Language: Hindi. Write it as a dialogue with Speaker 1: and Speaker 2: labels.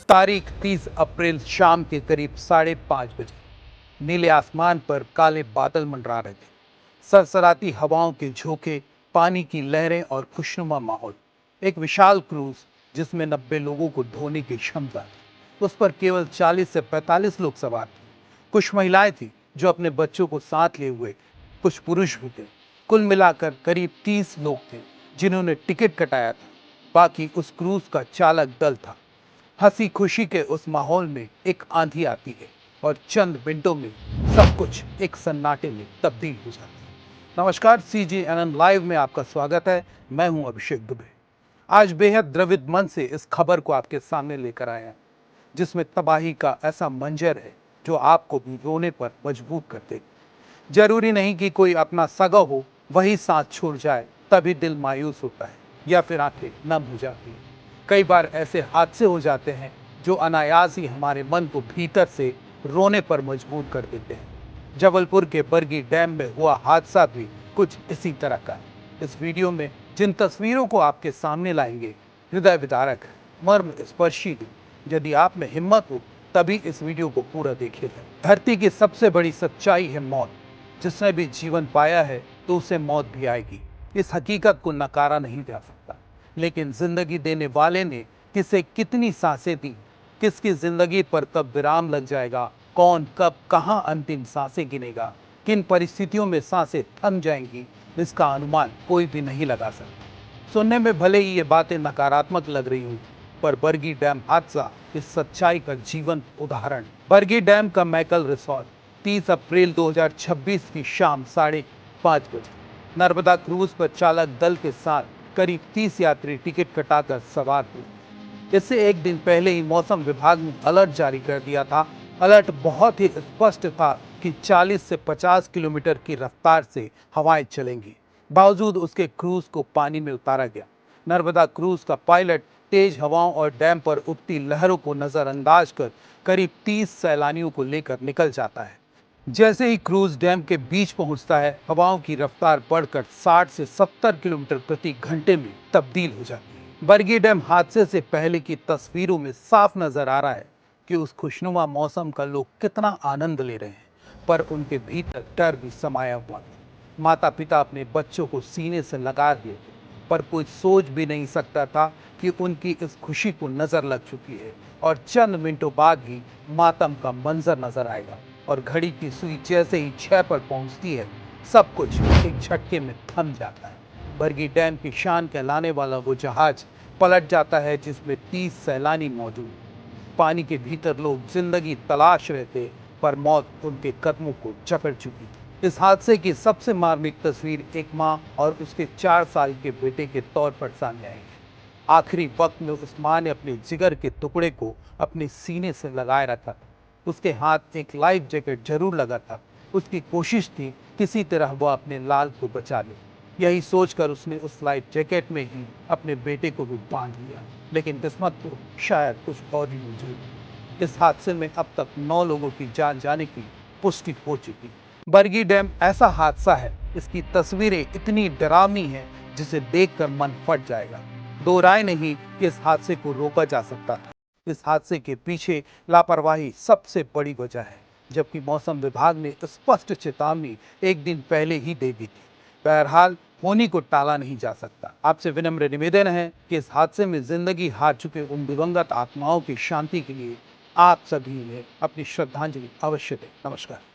Speaker 1: तारीख 30 अप्रैल शाम के करीब 5:30 बजे नीले आसमान पर काले बादल मंडरा रहे थे। सरसराती हवाओं के झोंके, पानी की लहरें और खुशनुमा माहौल। एक विशाल क्रूज जिसमें 90 लोगों को ढोने की क्षमता थी। उस पर केवल 40 से 45 लोग सवार थे। कुछ महिलाएं थी जो अपने बच्चों को साथ लिए हुए, कुछ पुरुष भी थे। कुल मिलाकर करीब 30 लोग थे जिन्होंने टिकट कटाया था। बाकी उस क्रूज का चालक दल था। हंसी खुशी के उस माहौल में एक आंधी आती है और चंद मिनटों में सब कुछ एक सन्नाटे में तब्दील हो जाता है। नमस्कार, CGNN लाइव में आपका स्वागत है। मैं हूं अभिषेक दुबे। आज बेहद द्रवित मन से इस खबर को आपके सामने लेकर आए हैं, जिसमें तबाही का ऐसा मंजर है जो आपको भी रोने पर मजबूर कर दे। जरूरी नहीं कि कोई अपना सगा हो वही साथ छोड़ जाए तभी दिल मायूस होता है या फिर आंखें नम हो जाती है। कई बार ऐसे हादसे हो जाते हैं जो अनायास ही हमारे मन को भीतर से रोने पर मजबूर कर देते हैं। जबलपुर के बरगी डैम में हुआ हादसा भी कुछ इसी तरह का है। इस वीडियो में जिन तस्वीरों को आपके सामने लाएंगे, हृदय विदारक है, मर्म स्पर्शी है। यदि आप में हिम्मत हो तभी इस वीडियो को पूरा देखिए। धरती की सबसे बड़ी सच्चाई है मौत। जिसने भी जीवन पाया है तो उसे मौत भी आएगी। इस हकीकत को नकारा नहीं जा सकता। लेकिन जिंदगी देने वाले ने किसे कितनी सांसें दी, किसकी जिंदगी पर कब विराम लग जाएगा, कौन कब कहां अंतिम सांसें गिनेगा, किन परिस्थितियों में सांसें थम जाएंगी, इसका अनुमान कोई भी नहीं लगा सकता। सुनने में भले ही ये बातें नकारात्मक लग रही हों, पर बरगी डैम हादसा इस सच्चाई का जीवंत उदाहरण। बरगी डैम का मैकल रिसोर्ट 30 अप्रैल 2026 की शाम 5:30 बजे नर्मदा क्रूज पर चालक दल के साथ करीब 30 यात्री टिकट कटाकर सवार हुए। इससे एक दिन पहले ही मौसम विभाग ने अलर्ट जारी कर दिया था। अलर्ट बहुत ही स्पष्ट था कि 40 से 50 किलोमीटर की रफ्तार से हवाएं चलेंगी। बावजूद उसके क्रूज को पानी में उतारा गया। नर्मदा क्रूज का पायलट तेज हवाओं और डैम पर उठती लहरों को नजरअंदाज कर करीब 30 सैलानियों को लेकर निकल जाता है। जैसे ही क्रूज डैम के बीच पहुंचता है, हवाओं की रफ्तार बढ़कर 60 से 70 किलोमीटर प्रति घंटे में तब्दील हो जाती है। बरगी डैम हादसे से पहले की तस्वीरों में साफ नजर आ रहा है कि उस खुशनुमा मौसम का लोग कितना आनंद ले रहे हैं, पर उनके भीतर डर भी समाया हुआ था। माता पिता अपने बच्चों को सीने से लगा दिए थे, पर कोई सोच भी नहीं सकता था कि उनकी इस खुशी को नजर लग चुकी है और चंद मिनटों बाद ही मातम का मंजर नजर आएगा। और घड़ी की सुई जैसे ही 6 पर पहुंचती है, सब कुछ एक झटके में थम जाता है। बरगी डैम की शान कहलाने वाला वो जहाज पलट जाता है जिसमें 30 सैलानी मौजूद। पानी के भीतर लोग जिंदगी तलाश रहे थे, पर मौत उनके कदमों को जकड़ चुकी थी। इस हादसे की सबसे मार्मिक तस्वीर एक माँ और उसके 4 साल के बेटे के तौर पर सामने आई है। आखिरी वक्त में उस माँ ने अपने जिगर के टुकड़े को अपने सीने से लगाए रखा था। उसके हाथ एक लाइफ जैकेट जरूर लगा था। उसकी कोशिश थी किसी तरह वह अपने लाल को बचा ले। यही सोचकर उसने उस लाइफ जैकेट में ही अपने बेटे को भी बांध लिया। लेकिन किस्मत को शायद कुछ और ही मंजूर। इस हादसे में अब तक 9 लोगों की जान जाने की पुष्टि हो चुकी। बरगी डैम ऐसा हादसा है, इसकी तस्वीरें इतनी डरावनी हैं जिसे देखकर मन फट जाएगा। दो राय नहीं कि इस हादसे को रोका जा सकता था। इस हादसे के पीछे लापरवाही सबसे बड़ी वजह है, जबकि मौसम विभाग ने स्पष्ट चेतावनी एक दिन पहले ही दे दी थी। बहरहाल होनी को टाला नहीं जा सकता। आपसे विनम्र निवेदन है कि इस हादसे में जिंदगी हार चुके उन दिवंगत आत्माओं की शांति के लिए आप सभी ने अपनी श्रद्धांजलि अवश्य दें। नमस्कार।